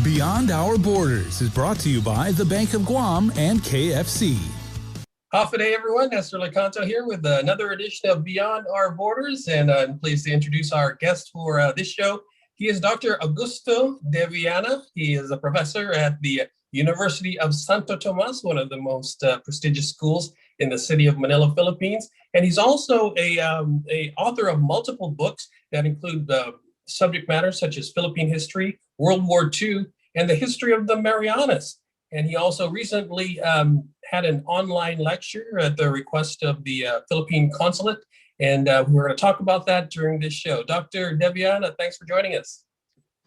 Beyond Our Borders is brought to you by the Bank of Guam and KFC. Hafa day, everyone. Nestor Licanto here with another edition of Beyond Our Borders, and I'm pleased to introduce our guest for this show. He is Dr. Augusto de Viana. He is a professor at the University of Santo Tomas, one of the most prestigious schools in the city of Manila, Philippines. And he's also a author of multiple books that include subject matters such as Philippine history, World War II, and the history of the Marianas. And he also recently had an online lecture at the request of the Philippine consulate. And we're going to talk about that during this show. Dr. De Viana, thanks for joining us.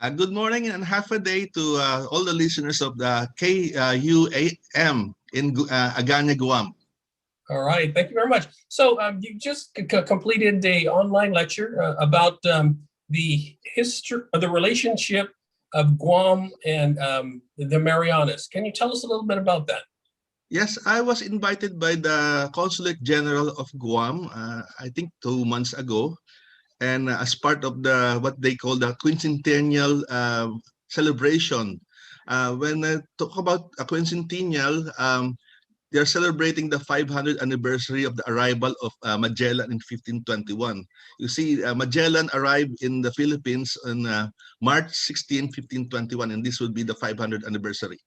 Good morning and half a day to all the listeners of the KUAM in Agana, Guam. All right, thank you very much. So you just completed a online lecture about the history of the relationship of Guam and the Marianas. Can you tell us a little bit about that? Yes, I was invited by the Consulate General of Guam, I think 2 months ago, and as part of the what they call the quincentennial celebration. When I talk about a quincentennial, they're celebrating the 500th anniversary of the arrival of Magellan in 1521. You see, Magellan arrived in the Philippines on March 16, 1521, and this will be the 500th anniversary.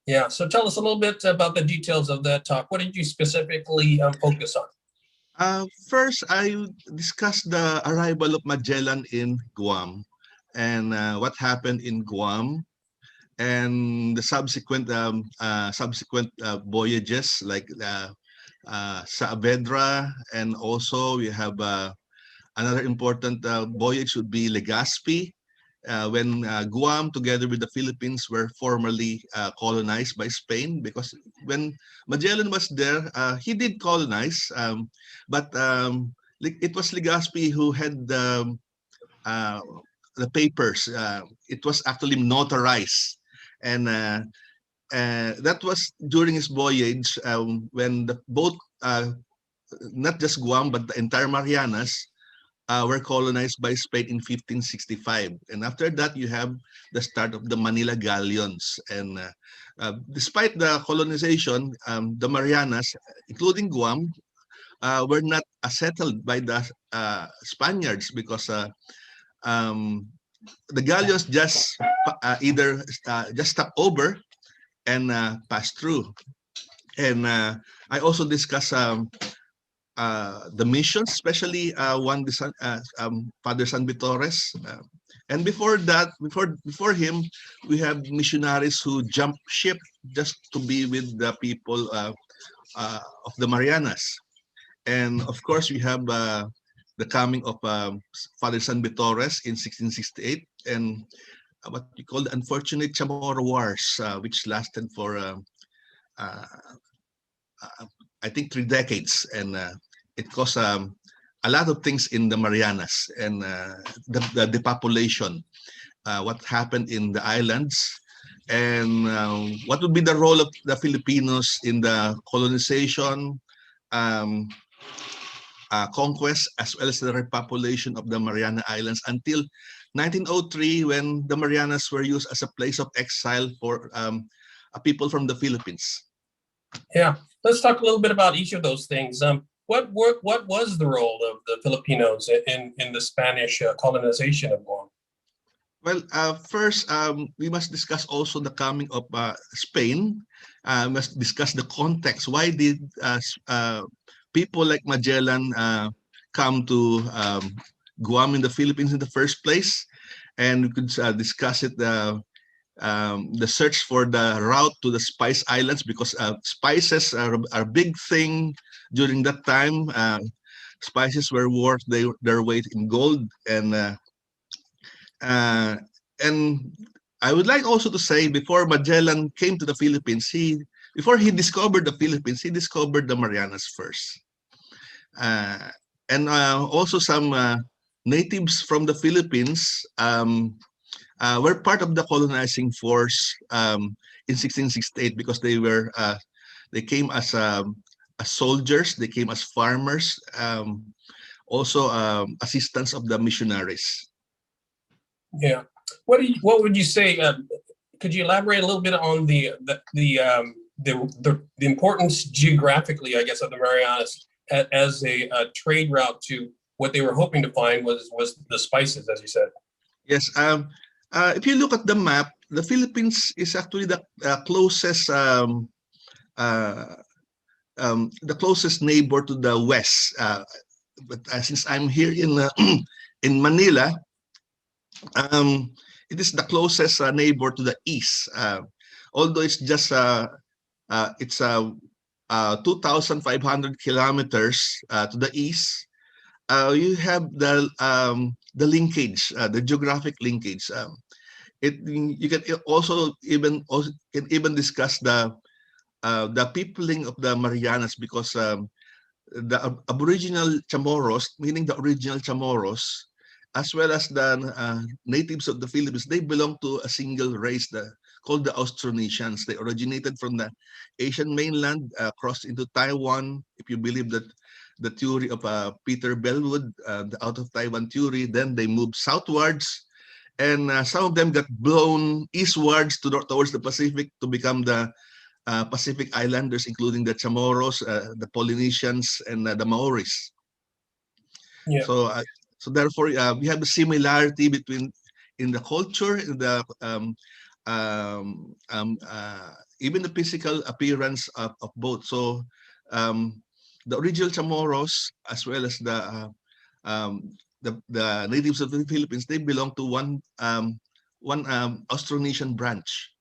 Yeah, so tell us a little bit about the details of that talk. What did you specifically focus on? First, I discussed the arrival of Magellan in Guam and what happened in Guam, and the subsequent voyages like Saavedra, and also we have another important voyage would be Legazpi, when Guam together with the Philippines were formerly colonized by Spain, because when Magellan was there, he did colonize, but it was Legazpi who had the papers. It was actually notarized. And that was during his voyage when the both, not just Guam, but the entire Marianas were colonized by Spain in 1565. And after that, you have the start of the Manila galleons. And despite the colonization, the Marianas, including Guam, were not settled by the Spaniards, because the galleons just either just stop over and pass through. And I also discuss the missions, especially Father San Vitores. And before that, before him, we have missionaries who jump ship just to be with the people of the Marianas. And of course, we have the coming of Father San Vitores in 1668, and what we call the unfortunate Chamorro Wars, which lasted for I think 3 decades, and it caused a lot of things in the Marianas, and the depopulation, what happened in the islands, and what would be the role of the Filipinos in the colonization, conquest, as well as the repopulation of the Mariana Islands until 1903, when the Marianas were used as a place of exile for people from the Philippines. Yeah, let's talk a little bit about each of those things. What was the role of the Filipinos in the Spanish colonization of Guam? Well, first, we must discuss also the coming of Spain. We must discuss the context. Why did people like Magellan come to Guam in the Philippines in the first place? And we could discuss it, the search for the route to the Spice Islands, because spices are a big thing during that time. Spices were worth their weight in gold, and I would like also to say, before Magellan came to the Philippines, before he discovered the Philippines, he discovered the Marianas first, and also some natives from the Philippines were part of the colonizing force in 1668, because they came as soldiers, they came as farmers, also assistants of the missionaries. Yeah. What would you say? Could you elaborate a little bit on the importance geographically, I guess, of the Marianas as a trade route to what they were hoping to find was the spices, as you said. Yes. If you look at the map, the Philippines is actually the closest neighbor to the west. But since I'm here in in Manila, it is the closest neighbor to the east. Although it's just it's 2,500 kilometers to the east. You have the linkage, the geographic linkage. You can also even discuss the peopling of the Marianas, because the Aboriginal Chamorros, meaning the original Chamorros, as well as the natives of the Philippines, they belong to a single race called the Austronesians. They originated from the Asian mainland, crossed into Taiwan. If you believe that the theory of Peter Bellwood, the out of Taiwan theory, then they moved southwards, and some of them got blown eastwards towards the Pacific to become the Pacific Islanders, including the Chamorros, the Polynesians, and the Maoris. Yeah. So therefore, we have a similarity between in the culture, in the even the physical appearance of both. So the original Chamorros, as well as the natives of the Philippines, they belong to one Austronesian branch.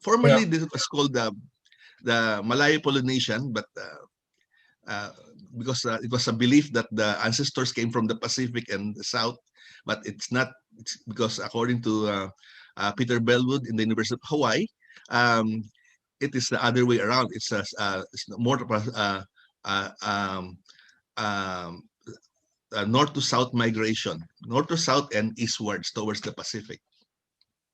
Formerly, this was called the Malayo-Polynesian, but because it was a belief that the ancestors came from the Pacific and the South, but it's not. It's because according to Peter Bellwood in the University of Hawaii, it is the other way around. It's more of a north to south migration, north to south and eastwards towards the Pacific.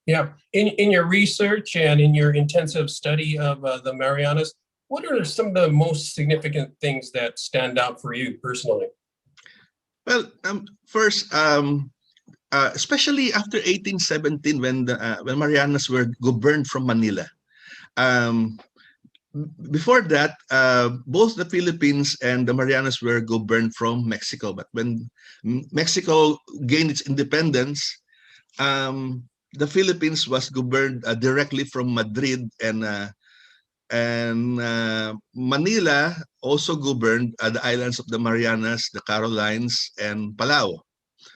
Yeah. In your research and in your intensive study of the Marianas, what are some of the most significant things that stand out for you personally? Well, first, especially after 1817, when Marianas were governed from Manila. Before that, both the Philippines and the Marianas were governed from Mexico. But when Mexico gained its independence, the Philippines was governed directly from Madrid, and Manila also governed the islands of the Marianas, the Carolines, and Palau.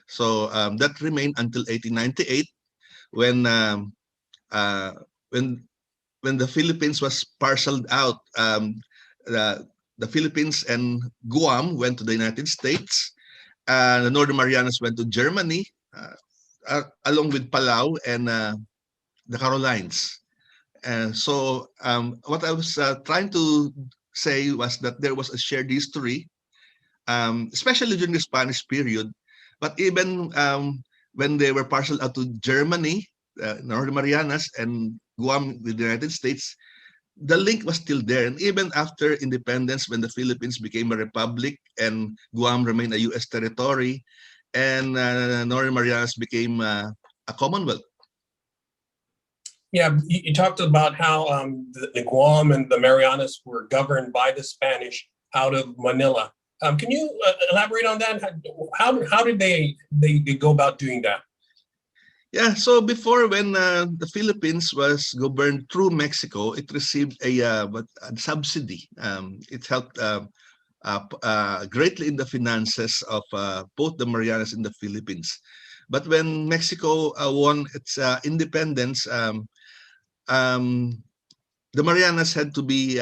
So that remained until 1898, when the Philippines was parceled out. The Philippines and Guam went to the United States. The Northern Marianas went to Germany, along with Palau and the Carolines. So what I was trying to say was that there was a shared history, especially during the Spanish period. But even when they were parceled out to Germany, Northern Marianas, and Guam with the United States, the link was still there. And even after independence, when the Philippines became a republic and Guam remained a U.S. territory, and Northern Marianas became a Commonwealth. Yeah, you talked about how the Guam and the Marianas were governed by the Spanish out of Manila. Can you elaborate on that? How did they go about doing that? Yeah, so before, when the Philippines was governed through Mexico, it received a subsidy. It helped greatly in the finances of both the Marianas and the Philippines. But when Mexico won its independence, the Marianas had to be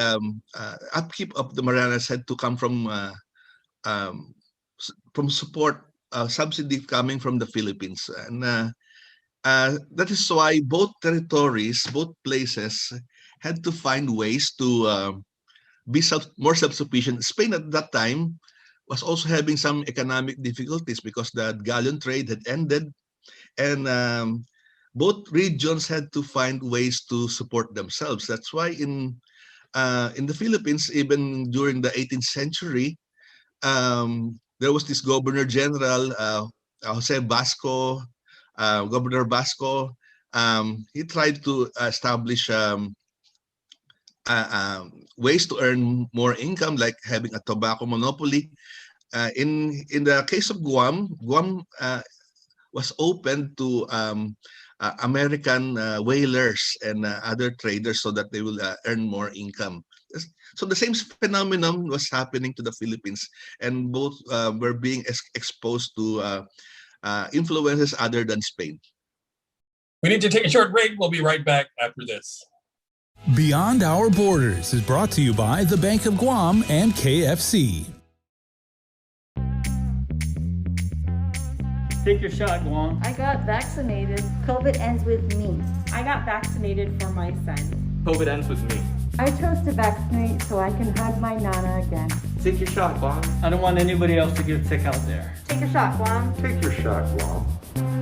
upkeep of the Marianas had to come from support subsidy coming from the Philippines, and that is why both territories, both places, had to find ways to be more self-sufficient. Spain at that time was also having some economic difficulties because the galleon trade had ended, and both regions had to find ways to support themselves. That's why in the Philippines, even during the 18th century, there was this Governor General, Jose Vasco, Governor Vasco, he tried to establish ways to earn more income, like having a tobacco monopoly. In the case of Guam, Guam was open to American whalers and other traders so that they will earn more income. So the same phenomenon was happening to the Philippines, and both were being exposed to influences other than Spain. We need to take a short break. We'll be right back after this. Beyond Our Borders is brought to you by the Bank of Guam and KFC. Take your shot, Guam. I got vaccinated. COVID ends with me. I got vaccinated for my son. COVID ends with me. I chose to vaccinate so I can hug my Nana again. Take your shot, Guam. I don't want anybody else to get sick out there. Take your shot, Guam. Take your shot, Guam.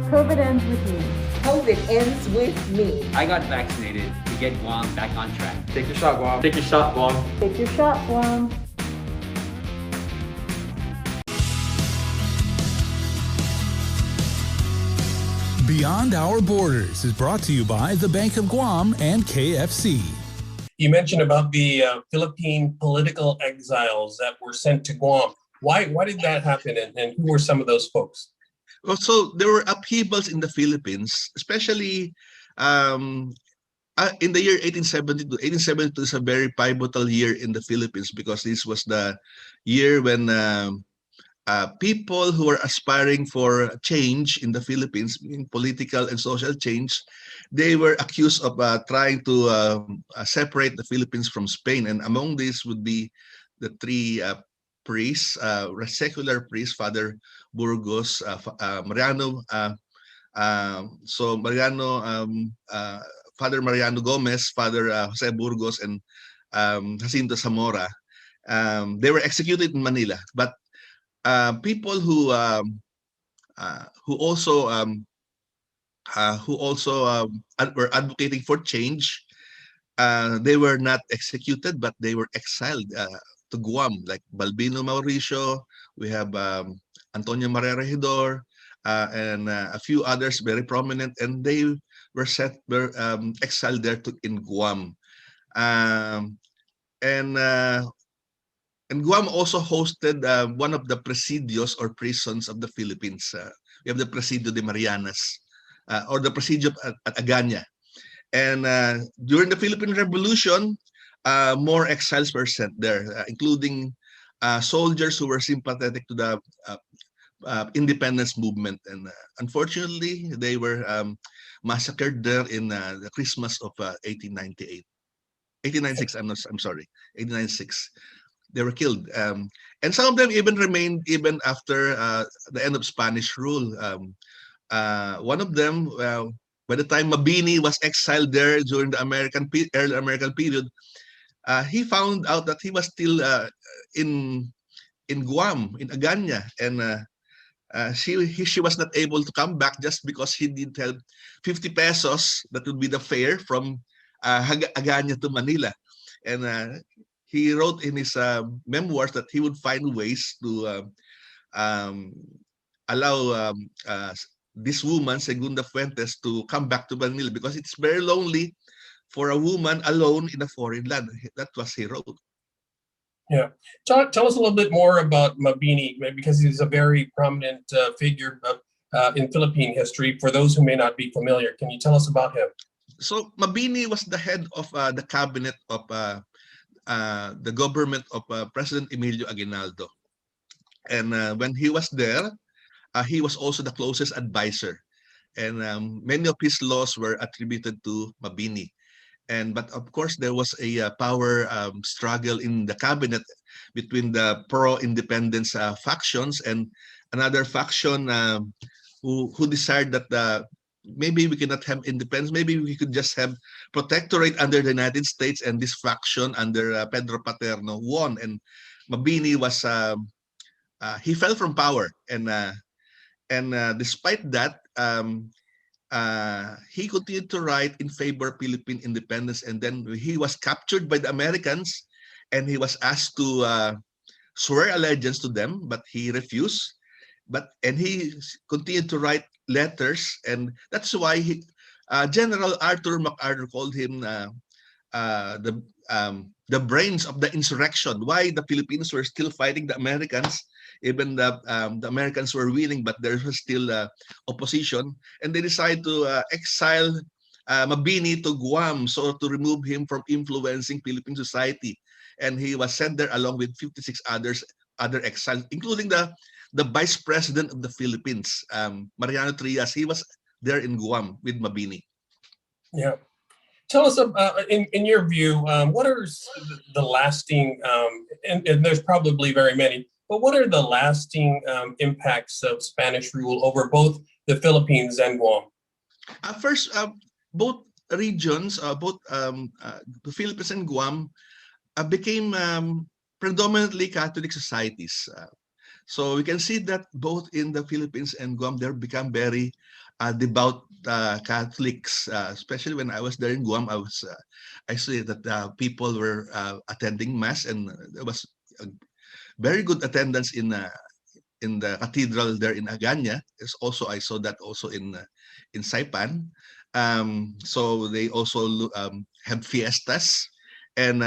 COVID ends with me. COVID ends with me. I got vaccinated to get Guam back on track. Take your shot, Guam. Take your shot, Guam. Take your shot, Guam. Beyond Our Borders is brought to you by the Bank of Guam and KFC. You mentioned about the Philippine political exiles that were sent to Guam. Why did that happen, and who were some of those folks? Well, so there were upheavals in the Philippines, especially in the year 1872. 1872 is a very pivotal year in the Philippines because this was the year when people who were aspiring for change in the Philippines, in political and social change, they were accused of trying to separate the Philippines from Spain. And among these would be the three priests, secular priests, Father Burgos, Mariano, Father Mariano Gomez, Father Jose Burgos, and Jacinto Zamora. They were executed in Manila, but people who also were advocating for change, they were not executed, but they were exiled to Guam, like Balbino Mauricio. We have Antonio Marrero Hidor, and a few others very prominent, and they were exiled there in Guam. And Guam also hosted one of the presidios or prisons of the Philippines. We have the Presidio de Marianas, or the Presidio at Agana. And during the Philippine Revolution, more exiles were sent there, including soldiers who were sympathetic to the independence movement. And unfortunately, they were massacred there in the Christmas of 1898. 1896, I'm sorry, 1896. They were killed, and some of them even remained even after the end of Spanish rule. One of them, by the time Mabini was exiled there during the early American period, he found out that he was still in Guam, in Agana, and she was not able to come back just because he didn't have 50 pesos. That would be the fare from Agana to Manila, and he wrote in his memoirs that he would find ways to allow this woman, Segunda Fuentes, to come back to Manila because it's very lonely for a woman alone in a foreign land. That was he wrote. Yeah. Tell us a little bit more about Mabini, because he's a very prominent figure in Philippine history. For those who may not be familiar, can you tell us about him? So Mabini was the head of the cabinet of the government of President Emilio Aguinaldo. And when he was there, he was also the closest advisor. And many of his laws were attributed to Mabini. But of course, there was a power struggle in the cabinet between the pro-independence factions and another faction who decided that maybe we cannot have independence, maybe we could just have protectorate under the United States, and this faction under Pedro Paterno won. And Mabini was, he fell from power. And despite that, he continued to write in favor of Philippine independence, and then he was captured by the Americans, and he was asked to swear allegiance to them, but he refused. and he continued to write letters, and that's why General Arthur MacArthur called him the brains of the insurrection. Why the Filipinos were still fighting the Americans, even the Americans were winning, but there was still opposition, and they decided to exile Mabini to Guam, so to remove him from influencing Philippine society. And he was sent there along with 56 other exiles, including the vice president of the Philippines, Mariano Trias. He was there in Guam with Mabini. Yeah. Tell us, in your view, what are the lasting, and there's probably very many, but what are the lasting impacts of Spanish rule over both the Philippines and Guam? First, both regions, the Philippines and Guam, became predominantly Catholic societies. So we can see that both in the Philippines and Guam, they become very devout Catholics. Especially when I was there in Guam, I see that people were attending mass, and there was a very good attendance in the cathedral there in Agana. I saw that also in Saipan. So they also have fiestas, and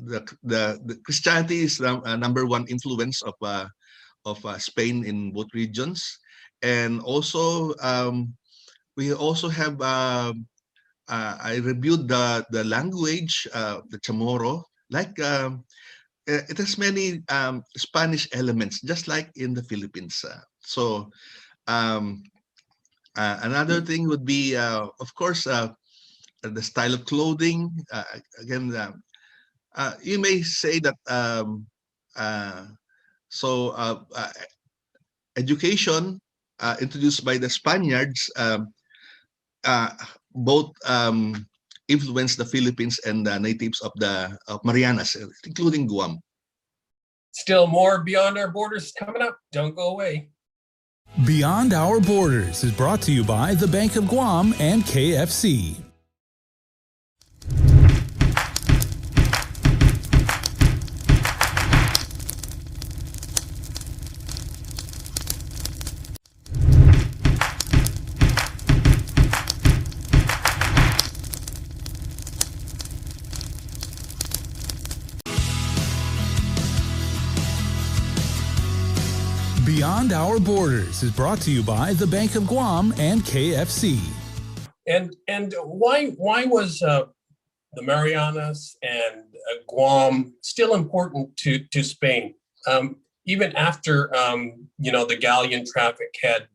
the Christianity is the number one influence of Spain in both regions. And also we also have I reviewed the language, the Chamorro, like it has many Spanish elements, just like in the Philippines. So another thing would be, of course, the style of clothing. Again, you may say that education introduced by the Spaniards both influenced the Philippines and the natives of Marianas, including Guam. Still more Beyond Our Borders coming up. Don't go away. Beyond Our Borders is brought to you by the Bank of Guam and KFC. Beyond Our Borders is brought to you by the Bank of Guam and KFC. And why was the Marianas and Guam still important to Spain, even after the galleon traffic had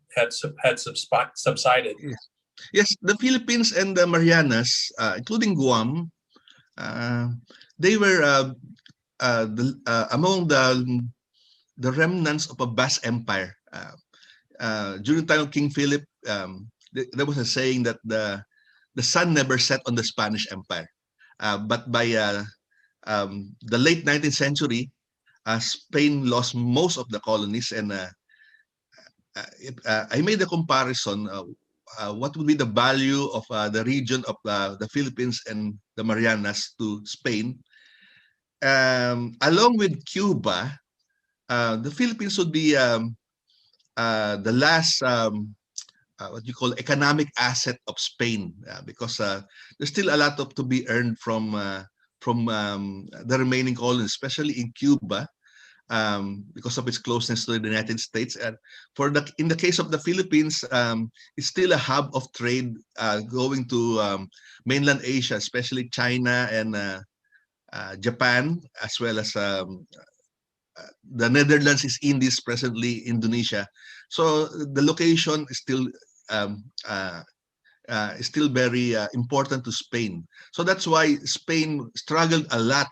subsided? Yes, the Philippines and the Marianas, including Guam, they were among the remnants of a vast empire. During the time of King Philip, there was a saying that the sun never set on the Spanish Empire. But by the late 19th century, Spain lost most of the colonies, and I made a comparison. What would be the value of the region of the Philippines and the Marianas to Spain? Along with Cuba, the Philippines would be the last what you call economic asset of Spain, because there's still a lot to be earned from the remaining colonies, especially in Cuba, because of its closeness to the United States. And in the case of the Philippines, it's still a hub of trade going to mainland Asia, especially China and Japan, as well as the Netherlands, is Indies, presently Indonesia. So the location is still very important to Spain. So that's why Spain struggled a lot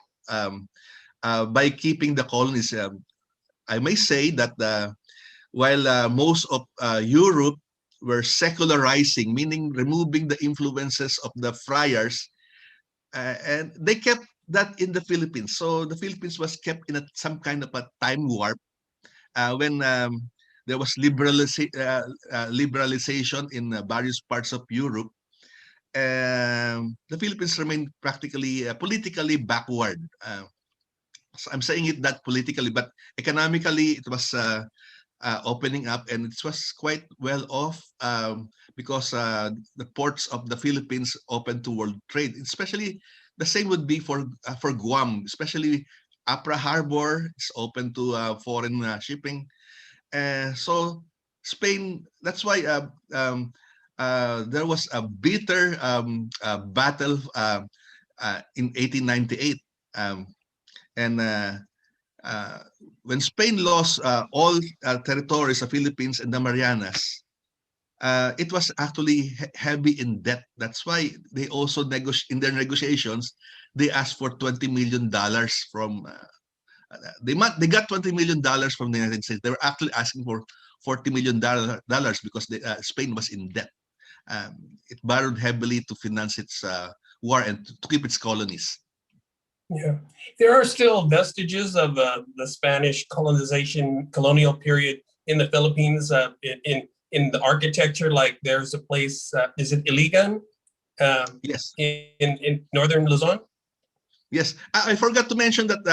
by keeping the colonies. I may say that while most of Europe were secularizing, meaning removing the influences of the friars, and they kept that in the Philippines. So the Philippines was kept in some kind of a time warp when there was liberalization in various parts of Europe. The Philippines remained practically politically backward. So I'm saying it not politically, but economically, it was opening up, and it was quite well off because the ports of the Philippines opened to world trade. Especially the same would be for Guam, especially Apra Harbor is open to foreign shipping. So Spain, that's why there was a bitter battle in 1898. And when Spain lost all territories of Philippines and the Marianas, it was actually heavy in debt. That's why they also in their negotiations, they asked for $20 million from they got $20 million from the United States. They were actually asking for $40 million because Spain was in debt. It borrowed heavily to finance its war and to keep its colonies. Yeah, there are still vestiges of the Spanish colonial period in the Philippines. In the architecture, like there's a place, is it Iligan? Yes. In northern Luzon? Yes. I forgot to mention that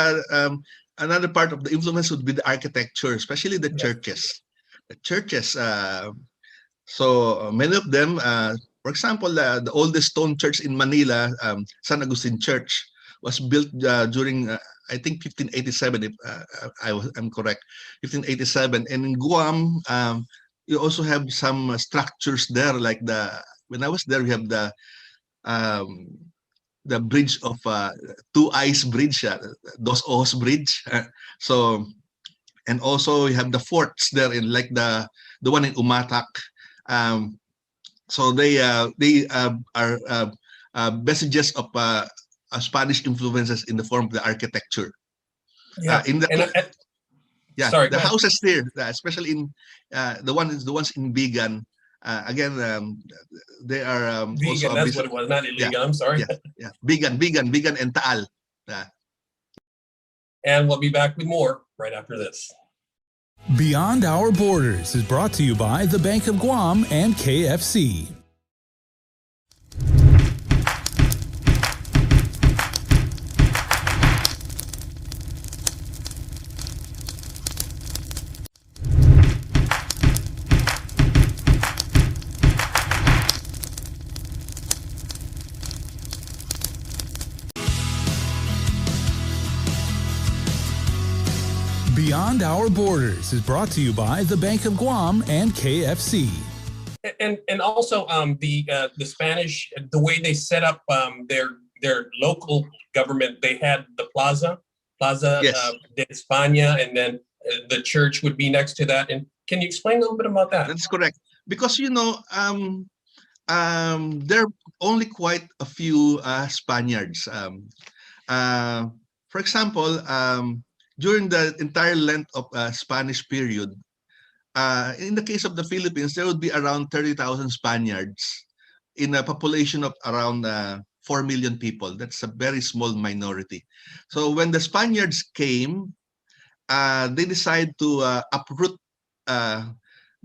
another part of the influence would be the architecture, especially the churches. The churches, so many of them, for example, the oldest stone church in Manila, San Agustin Church, was built during, I think, 1587, if I'm correct, 1587. And in Guam, you also have some structures there, like when I was there, we have the bridge of Two Eyes Bridge, Dos Ojos Bridge. So, and also you have the forts there in like the one in Umatak. So they are vestiges of Spanish influences in the form of the architecture. Yeah. Yeah, sorry, the houses there, especially in the ones in Bigan. Again, they are Vegan, also that's what it was, not illegal. I'm sorry. Yeah. Bigan and Taal. And we'll be back with more right after this. Beyond Our Borders is brought to you by the Bank of Guam and KFC. Beyond Our Borders is brought to you by the Bank of Guam and KFC. And also the Spanish, the way they set up their local government, they had the Plaza de Espana, and then the church would be next to that. And can you explain a little bit about that? That's correct. Because there are only quite a few Spaniards. For example, during the entire length of Spanish period, in the case of the Philippines, there would be around 30,000 Spaniards in a population of around 4 million people. That's a very small minority. So when the Spaniards came, they decided to uproot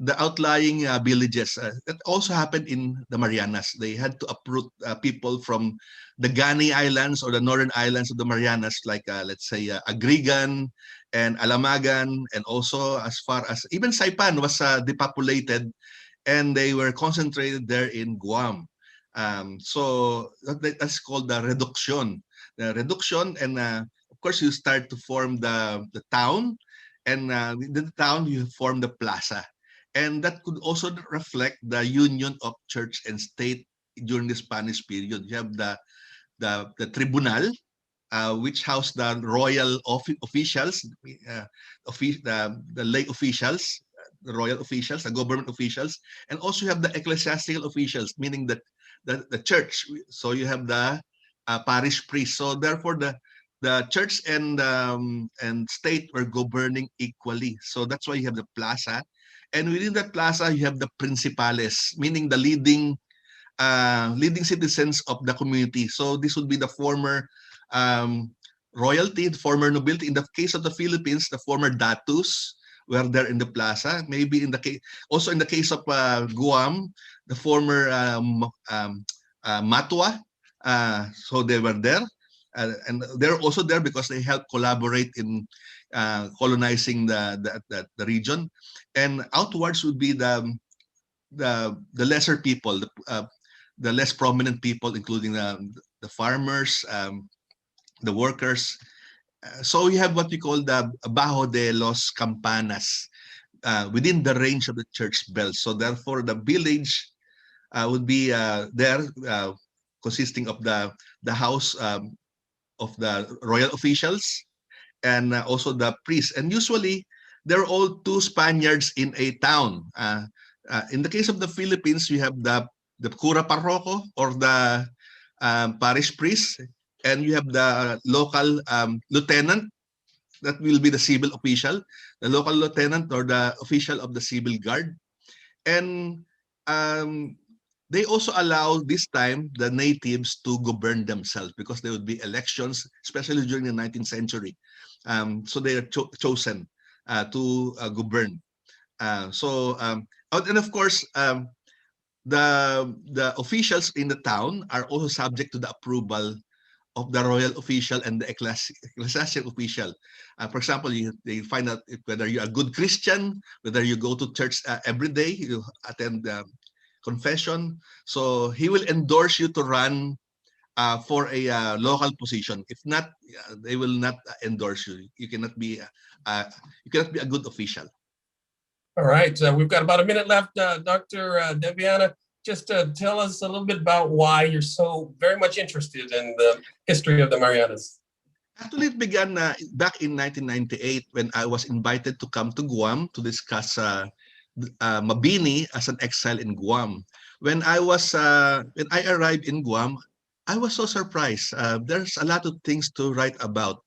the outlying villages. That also happened in the Marianas. They had to uproot people from the Gani Islands or the northern islands of the Marianas, like let's say Agrigan and Alamagan, and also as far as even Saipan was depopulated, and they were concentrated there in Guam. So that's called the reduction. The reduction, and of course you start to form the town, and in the town you form the plaza. And that could also reflect the union of church and state during the Spanish period. You have the tribunal, which housed the royal officials, the lay officials, the royal officials, the government officials, and also you have the ecclesiastical officials, meaning that the church. So you have the parish priest. So therefore, the church and state were governing equally. So that's why you have the plaza. And within that plaza, you have the principales, meaning the leading citizens of the community. So this would be the former royalty, the former nobility. In the case of the Philippines, the former datus were there in the plaza. Maybe in the case, also in the case of Guam, the former matua. So they were there. and they're also there because they help collaborate in colonizing the region. And outwards would be the lesser people, the less prominent people, including the farmers, the workers. So you have what we call the Bajo de los Campanas, within the range of the church bells. So therefore, the village would be there, consisting of the house of the royal officials and also the priests. And usually, they're all two Spaniards in a town. In the case of the Philippines, we have the cura parroco, or the parish priest, and you have the local lieutenant. That will be the civil official, the local lieutenant or the official of the civil guard. And they also allow this time the natives to govern themselves, because there would be elections, especially during the 19th century. So they are chosen to govern. And of course, the officials in the town are also subject to the approval of the royal official and the ecclesiastical official. For example, they find out whether you're a good Christian, whether you go to church every day, you attend confession. So he will endorse you to run for a local position. If not, they will not endorse you. You cannot be a good official. All right, we've got about a minute left. Dr. De Viana, just tell us a little bit about why you're so very much interested in the history of the Marianas. Actually, it began back in 1998 when I was invited to come to Guam to discuss Mabini as an exile in Guam. When I arrived in Guam, I was so surprised. There's a lot of things to write about.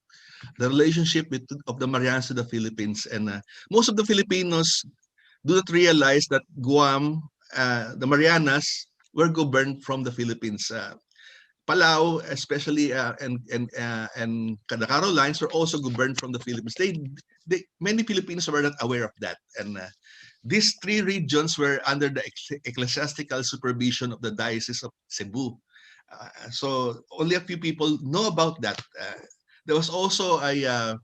The relationship of the Marianas to the Philippines, and most of the Filipinos do not realize that Guam, the Marianas, were governed from the Philippines. Palau, especially, and the Carolines were also governed from the Philippines. Many Filipinos were not aware of that, and these three regions were under the ecclesiastical supervision of the Diocese of Cebu. So only a few people know about that. There was also a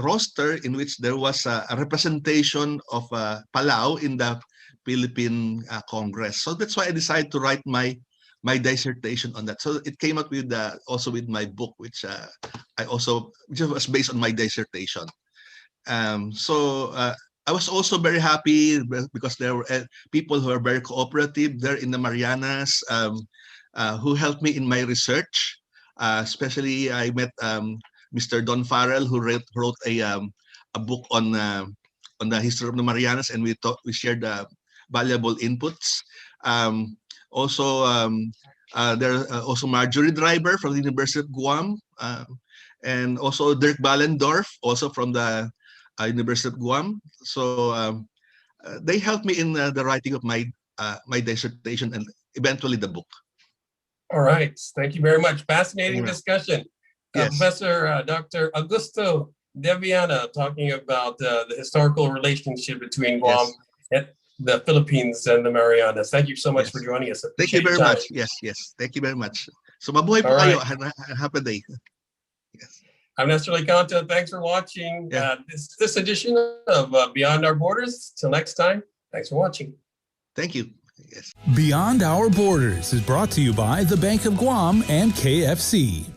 roster in which there was a representation of Palau in the Philippine Congress. So that's why I decided to write my dissertation on that. So it came out with also with my book, which was based on my dissertation. So I was also very happy because there were people who are very cooperative there in the Marianas, who helped me in my research. Especially, I met Mr. Don Farrell, who wrote a book on the history of the Marianas, and we shared valuable inputs. There are also Marjorie Driver from the University of Guam, and also Dirk Ballendorf, also from the University of Guam. So they helped me in the writing of my dissertation and eventually the book. All right, thank you very much. Fascinating Yeah. discussion. Yes. Professor Dr. Augusto De Viana talking about the historical relationship between Guam and the Philippines and the Marianas. Thank you so much for joining us. Thank you very much. Yes. Thank you very much. So mabuhay po kayo. Have a day. Yes. I'm Nestor Licanto. Thanks for watching this edition of Beyond Our Borders. Till next time, thanks for watching. Thank you. Yes. Beyond Our Borders is brought to you by the Bank of Guam and KFC.